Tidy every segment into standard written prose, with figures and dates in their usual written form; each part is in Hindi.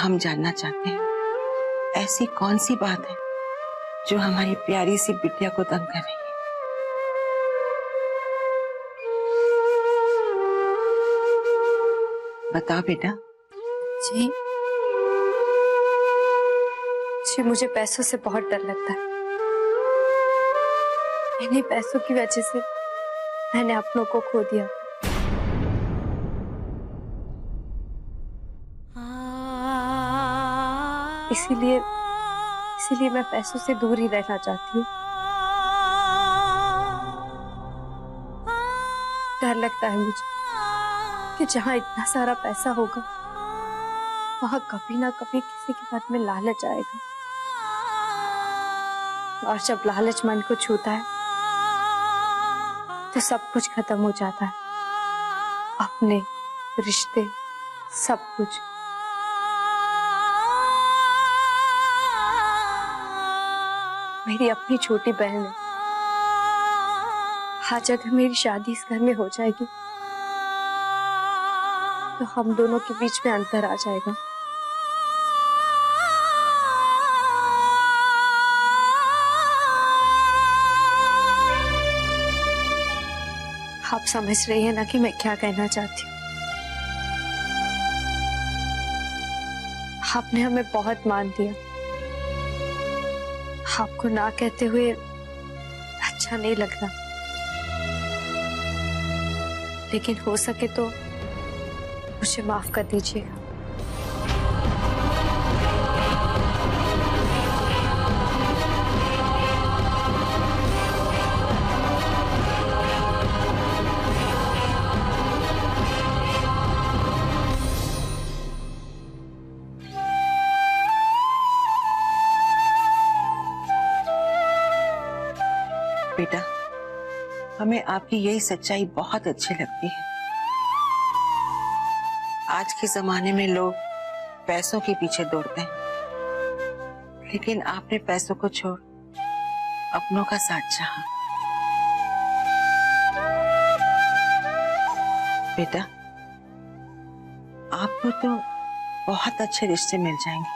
हम जानना चाहते हैं, ऐसी कौन सी बात है जो हमारी प्यारी सी बिटिया को तंग कर रही है? बताओ बेटा। जी जी, मुझे पैसों से बहुत डर लगता है। इन्हीं पैसों की वजह से मैंने अपनों को खो दिया। इसीलिए मैं पैसों से दूर ही रहना चाहती हूँ। डर लगता है मुझे कि जहाँ इतना सारा पैसा होगा वहाँ कभी ना कभी किसी के मन में लालच आएगा, और जब लालच मन को छूता है तो सब कुछ खत्म हो जाता है, अपने रिश्ते सब कुछ। मेरी अपनी छोटी बहन है, आज अगर मेरी शादी इस घर में हो जाएगी तो हम दोनों के बीच में अंतर आ जाएगा। आप समझ रही है ना कि मैं क्या कहना चाहती हूँ। आपने हमें बहुत मान दिया, आपको ना कहते हुए अच्छा नहीं लगता, लेकिन हो सके तो मुझे माफ कर दीजिएगा। बेटा, हमें आपकी यही सच्चाई बहुत अच्छी लगती है। आज के जमाने में लोग पैसों के पीछे दौड़ते हैं, लेकिन आपने पैसों को छोड़ अपनों का साथ चाहा। बेटा, आपको तो बहुत अच्छे रिश्ते मिल जाएंगे,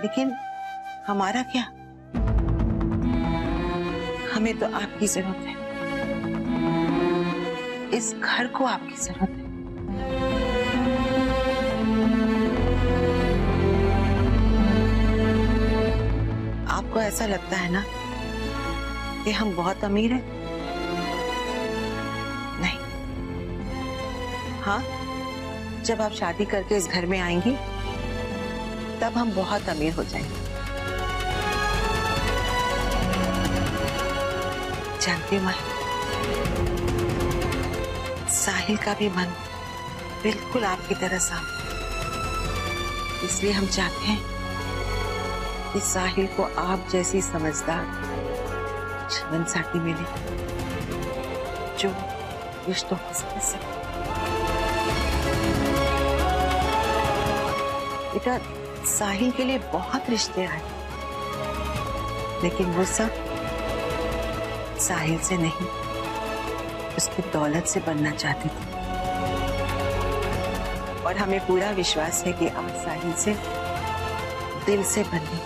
लेकिन हमारा क्या? हमें तो आपकी जरूरत है, इस घर को आपकी जरूरत है। आपको ऐसा लगता है ना कि हम बहुत अमीर हैं? नहीं। हाँ, जब आप शादी करके इस घर में आएंगी तब हम बहुत अमीर हो जाएंगे। जानती हूँ, साहिल का भी मन बिल्कुल आपकी तरह साफ, इसलिए हम चाहते हैं कि साहिल को आप जैसी समझदार जीवन साथी मिले जो रिश्तों को समझ सके। बेटा, साहिल के लिए बहुत रिश्ते आए, लेकिन वो सब साहिल से नहीं, उसकी दौलत से बनना चाहती थी। और हमें पूरा विश्वास है कि आप साहिल से दिल से बने।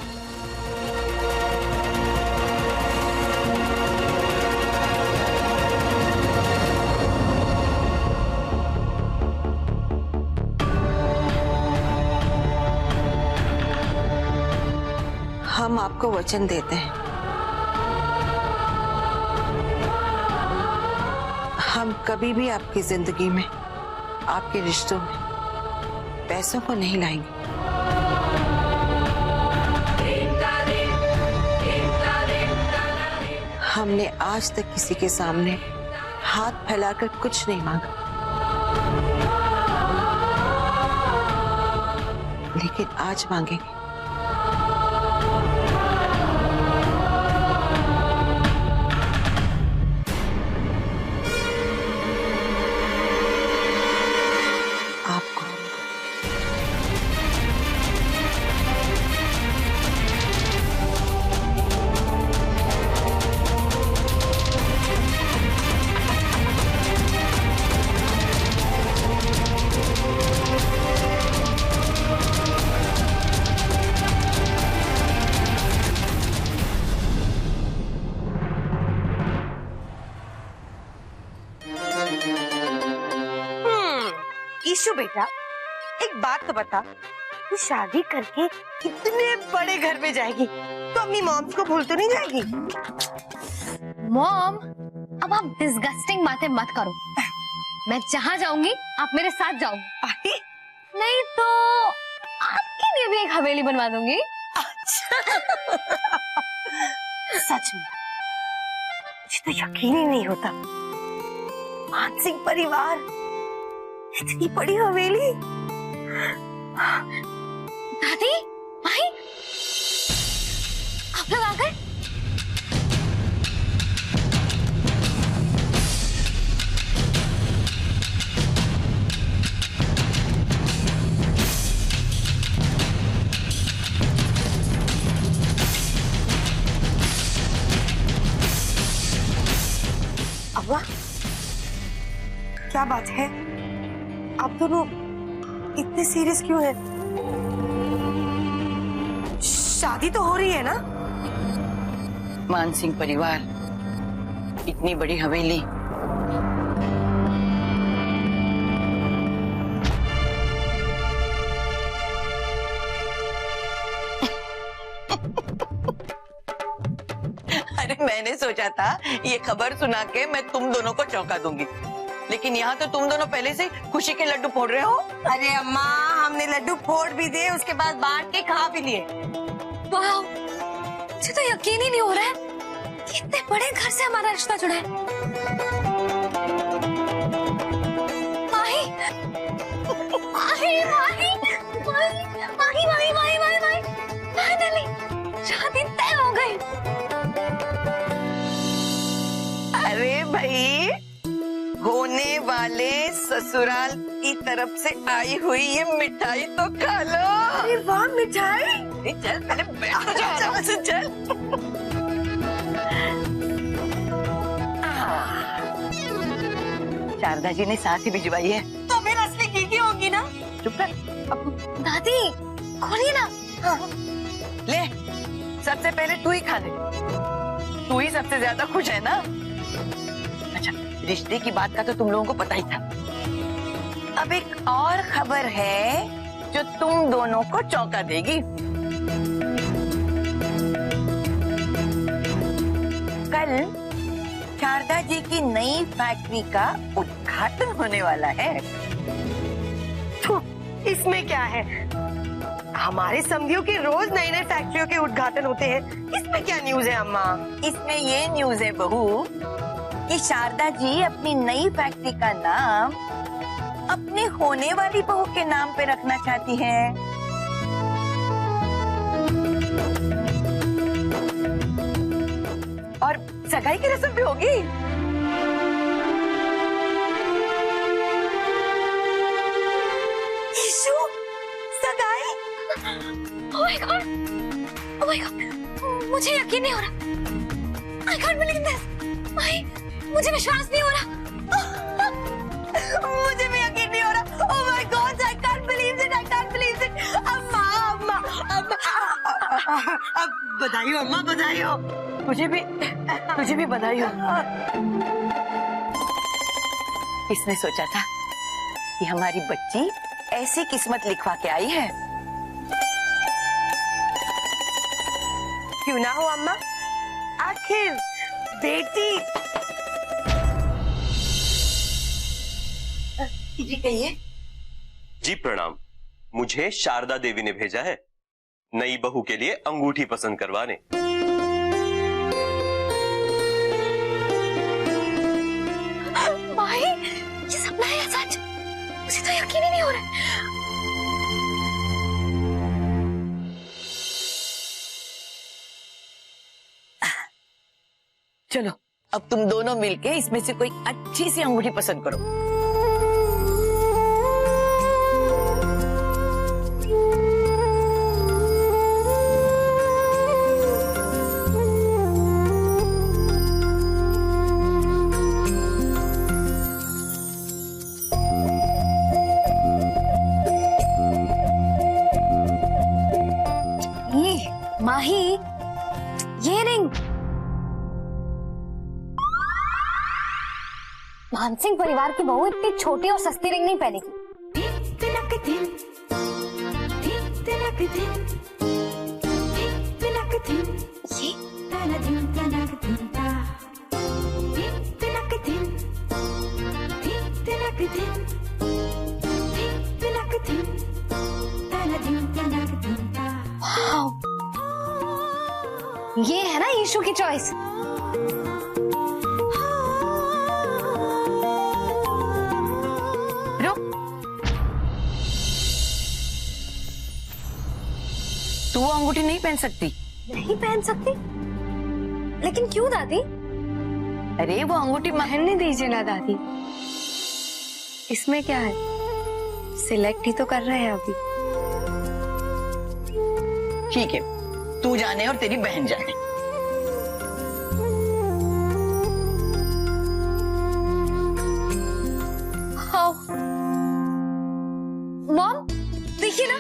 हम आपको वचन देते हैं, हम कभी भी आपकी जिंदगी में, आपके रिश्तों में पैसों को नहीं लाएंगे। हमने आज तक किसी के सामने हाथ फैलाकर कुछ नहीं मांगा, लेकिन आज मांगेंगे। आपको ईशु बेटा, एक बात तो बता, तू शादी करके कितने बड़े घर में जाएगी तो अपनी मॉम को भूल तो नहीं जाएगी? मॉम, अब आप डिस्गस्टिंग बातें मत करो। मैं जहाँ जाऊंगी आप मेरे साथ जाओगे। नहीं तो आपके लिए भी एक हवेली बनवा दूंगी। अच्छा। सच में मुझे तो यकीन ही नहीं होता, मानसिंह परिवार, इतनी बड़ी हवेली। दादी, भाई, आप लोग आ गए? अब्बा, क्या बात है? आप दोनों इतने सीरियस क्यों हैं? शादी तो हो रही है ना? मानसिंह परिवार, इतनी बड़ी हवेली, अरे मैंने सोचा था ये खबर सुना के मैं तुम दोनों को चौंका दूंगी, लेकिन यहाँ तो तुम दोनों पहले से खुशी के लड्डू फोड़ रहे हो। अरे अम्मा, हमने लड्डू फोड़ भी दिए, उसके बाद बांट के खा भी लिए। वाह, मुझे तो यकीन ही नहीं हो रहा है कि इतने बड़े घर से हमारा रिश्ता जुड़ा है। माही, माही, माही, माही, माही, माही, माही, माही, माही, फाइनली शादी तय हो गई। अरे भाई, होने वाले ससुराल की तरफ से आई हुई ये मिठाई तो खा लो। अरे वाह, मिठाई! चल पहले बैठ जा, चल। शारदा जी ने साथ ही भिजवाई है। तो फिर असली की होगी ना? चुप कर। दादी, खोलिए ना। हाँ। ले, सबसे पहले तू ही खा ले, तू ही सबसे ज्यादा खुश है ना। अच्छा, रिश्ते की बात का तो तुम लोगों को पता ही था। अब एक और खबर है जो तुम दोनों को चौंका देगी। कल शारदा जी की नई फैक्ट्री का उद्घाटन होने वाला है। इसमें क्या है? हमारे समधियों की रोज नई नई फैक्ट्रियों के उद्घाटन होते हैं, इसमें क्या न्यूज है अम्मा? इसमें ये न्यूज है बहू कि शारदा जी अपनी नई फैक्ट्री का नाम अपने होने वाली बहू के नाम पे रखना चाहती हैं। और सगाई की रस्म भी होगी। ईशु, सगाई? Oh my God! Oh my God! मुझे यकीन नहीं हो रहा। I can't believe this. भाई, मुझे विश्वास नहीं हो रहा। मुझे भी यकीन नहीं हो रहा। Oh my God! I can't believe it. I can't believe it. अम्मा, अम्मा, अम्मा, अब बधाई हो अम्मा, बधाई हो। तुझे भी बधाई हो। किसने सोचा था कि हमारी बच्ची ऐसी किस्मत लिखवा के आई है। क्यों ना हो अम्मा, आखिर बेटी। जी कहिए। जी प्रणाम, मुझे शारदा देवी ने भेजा है नई बहू के लिए अंगूठी पसंद करवाने। भाई, ये सपना है या सच? मुझे तो यकीन ही नहीं हो रहा। चलो, अब तुम दोनों मिलके इसमें से कोई अच्छी सी अंगूठी पसंद करो। माही, ये रिंग मानसिंह परिवार की बहू इतनी छोटी और सस्ती रिंग नहीं पहनेगी। ये है ना ईशू की चॉइस। तू अंगूठी नहीं पहन सकती। नहीं पहन सकती? लेकिन क्यों दादी? अरे वो अंगूठी पहनने दीजिए ना दादी। इसमें क्या है, सिलेक्ट ही तो कर रहे हैं अभी। ठीक है, तू जाने और तेरी बहन जाने। मॉम देखिए ना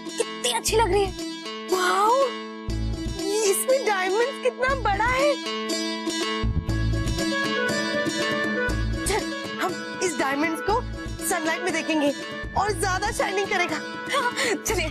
कितनी अच्छी लग रही है। वाओ, इसमें डायमंड कितना बड़ा है। चल, हम इस डायमंड को सनलाइट में देखेंगे और ज्यादा शाइनिंग करेगा। चलिए।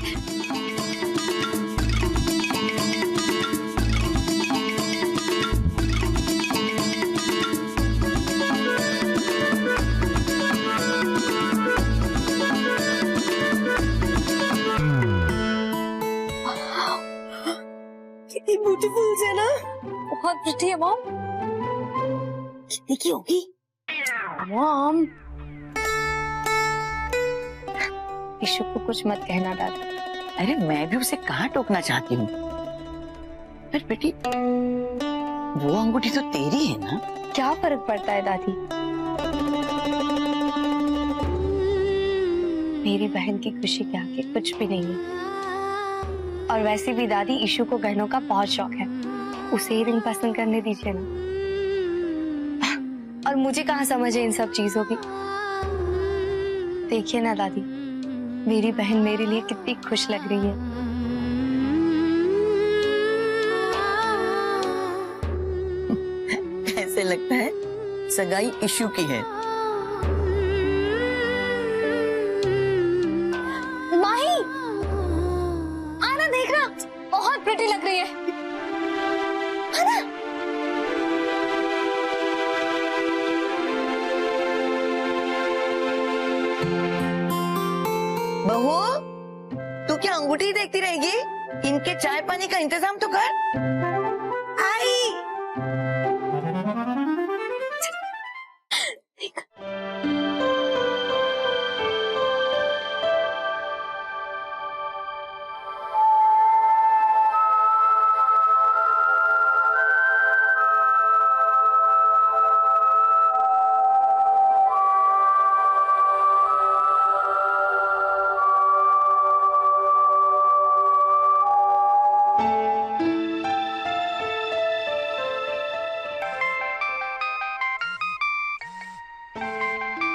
कितनी ब्यूटीफुल है ना? बहुत प्रिटी है मॉम। कितनी की होगी? मॉम ईशु को कुछ मत कहना दादी। अरे मैं भी उसे कहाँ टोकना चाहती हूँ, पर बेटी वो अंगूठी तो तेरी है ना? क्या फर्क पड़ता है दादी? मेरी बहन की खुशी के आगे कुछ भी नहीं है। और वैसे भी दादी ईशु को गहनों का बहुत शौक है, उसे ही रिंग पसंद करने दीजिए ना। और मुझे कहाँ समझ है इन सब चीजों की। देखिए ना दादी, मेरी बहन मेरे लिए कितनी खुश लग रही है। ऐसे लगता है सगाई ईशु की है। माही, आना देखना, बहुत प्रिटी लग रही है। आना। बहू, तू क्या अंगूठी देखती रहेगी? इनके चाय पानी का इंतजाम तो कर। आई।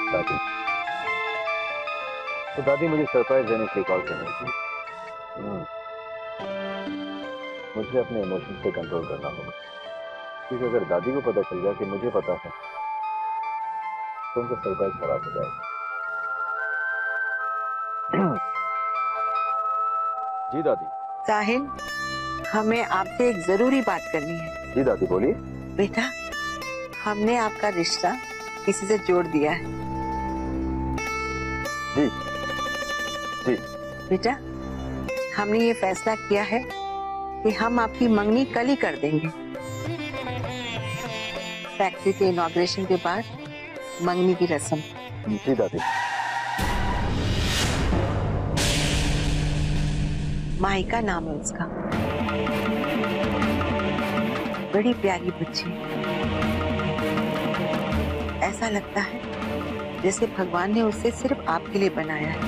दादी, तो दादी मुझे सरप्राइज देने के लिए कॉल करनी थी। मुझे अपने इमोशंस पे कंट्रोल करना होगा, क्योंकि अगर दादी को पता चल गया कि मुझे पता है तो उनका सरप्राइज खराब हो जाएगा। जी दादी। साहिल, हमें आपसे एक जरूरी बात करनी है। जी दादी बोलिए। बेटा, हमने आपका रिश्ता किसी से जोड़ दिया है। जी जी। बेटा, हमने ये फैसला किया है कि हम आपकी मंगनी कल ही कर देंगे। फैक्ट्री के इनॉग्रेशन के बाद मंगनी की रस्म। जी दादी। माहिका नाम है उसका, बड़ी प्यारी बच्ची। ऐसा लगता है जैसे भगवान ने उसे सिर्फ आपके लिए बनाया है।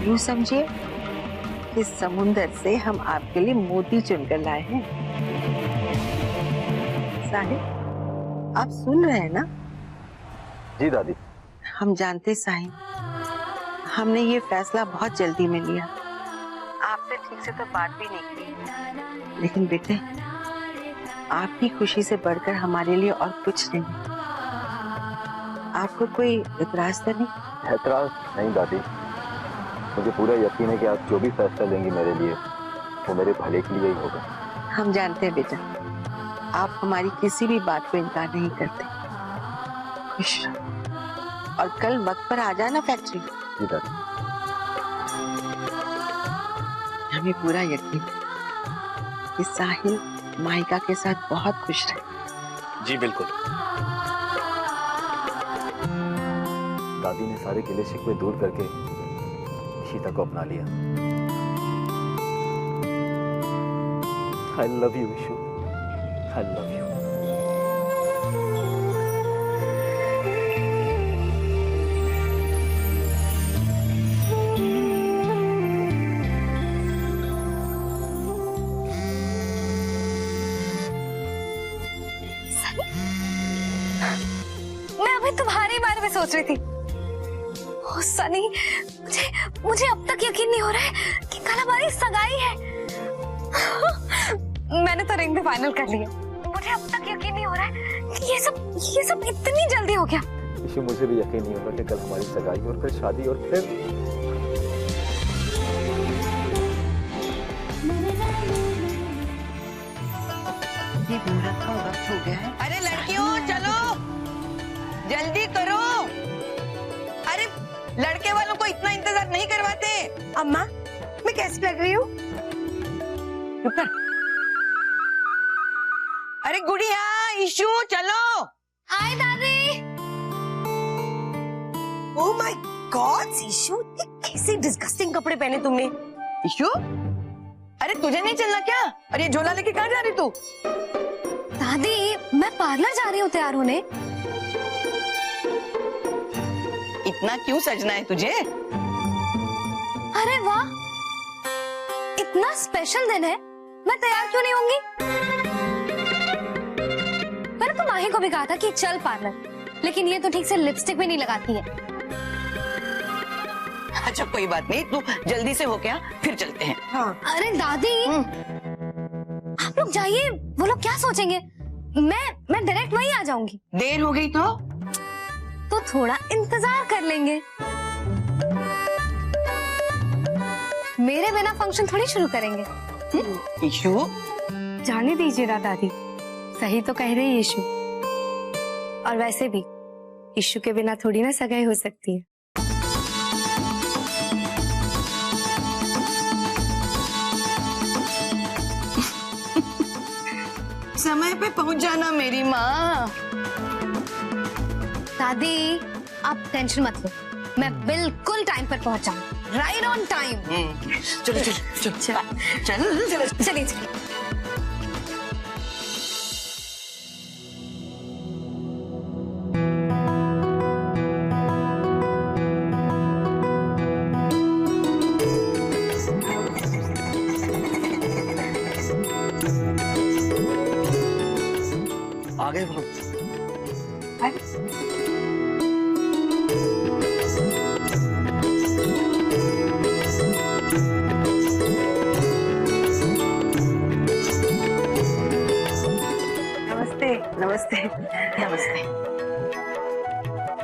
यूं समझिए कि समुंदर से हम आपके लिए मोती चुनकर लाए हैं। साहिल, आप सुन रहे हैं ना? जी दादी। हम जानते साहिल, हमने ये फैसला बहुत जल्दी में लिया, आपसे ठीक से तो बात भी नहीं की। लेकिन बेटे, आपकी खुशी से बढ़कर हमारे लिए और कुछ नहीं। आपको कोई इतराज तो नहीं? ऐतराज नहीं दादी, मुझे पूरा यकीन है कि आप जो भी फैसला लेंगी मेरे लिए वो मेरे भले के लिए ही होगा। हम जानते हैं बेटा, आप हमारी किसी भी बात को इनकार नहीं करते। खुश रहो और कल वक्त पर आ जाना फैक्ट्री। जी दादी। हमें पूरा यकीन है कि साहिल माइका के साथ बहुत खुश रहे। जी बिल्कुल। दादी ने सारे गिले शिकवे दूर करके शीता को अपना लिया। I love you, Ishu. I love you। मैं अभी तुम्हारे बारे में सोच रही थी। ओ सनी, मुझे अब तक यकीन नहीं हो रहा है कि कल हमारी सगाई है। मैंने तो रिंग भी फाइनल कर लिया। मुझे अब तक यकीन नहीं हो रहा है कि ये सब इतनी जल्दी हो गया। ईशू, मुझे भी यकीन नहीं होगा कि कल हमारी सगाई और फिर शादी और फिर ये मुहूर्त का वक्त हो गया है। अरे लड़कियों चलो, जल्दी करो। अरे लड़के वालों को इतना इंतजार नहीं करवाते। अम्मा, मैं कैसी लग रही हूँ? अरे गुड़िया, ईशू चलो। हाय दादी। ओह माय गॉड ईशू, कैसे डिस्गस्टिंग कपड़े पहने तुमने। ईशू, अरे तुझे नहीं चलना क्या? अरे ये झोला लेके कहाँ जा रही तू? दादी, मैं पार्लर जा रही हूँ तैयार होने। इतना क्यों सजना है तुझे? अरे वाह, इतना स्पेशल दिन है, मैं तैयार क्यों नहीं होंगी? मैंने तो माही को भी कहा था कि चल पार्लर, लेकिन ये तो ठीक से लिपस्टिक भी नहीं लगाती है। अच्छा कोई बात नहीं, तू जल्दी से हो क्या, फिर चलते हैं। हाँ। अरे दादी, आप लोग जाइए, वो लोग क्या सोचेंगे? मैं डायरेक्ट वहीं आ जाऊंगी। देर हो गई तो थोड़ा इंतजार कर लेंगे। मेरे बिना फंक्शन थोड़ी शुरू करेंगे। ईशू, जाने दीजिए ना दादी, सही तो कह रही है ईशू। और वैसे भी ईशू के बिना थोड़ी ना सगाई हो सकती है। समय पे पहुंच जाना मेरी माँ। दादी, आप टेंशन मत लो, मैं बिल्कुल टाइम पर पहुंच जाऊंगी, राइट ऑन टाइम। चलो चलो चल चलिए। आगे बढ़ो। नमस्ते नमस्ते नमस्ते।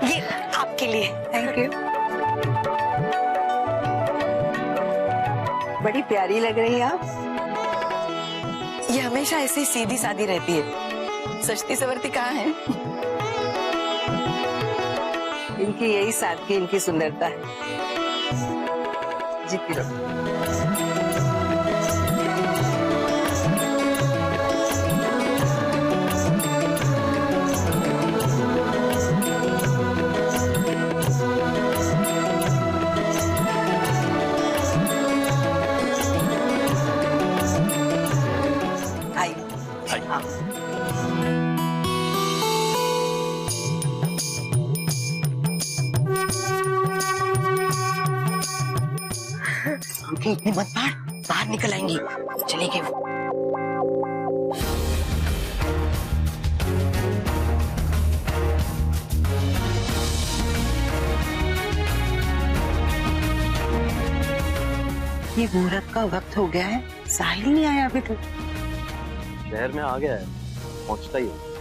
ये आपके लिए। Thank you. बड़ी प्यारी लग रही है आप। ये हमेशा ऐसे सीधी सादी रहती है, सजती सवरती कहाँ है? इनकी यही सादगी इनकी सुंदरता है। जीती रहो। हाँ। इतनी मत मार, बाहर निकल आएंगी। चले गए वो। ये मुहूर्त का वक्त हो गया है, साहिल नहीं आया अभी तक। शहर में आ गया है, पहुंचता ही है।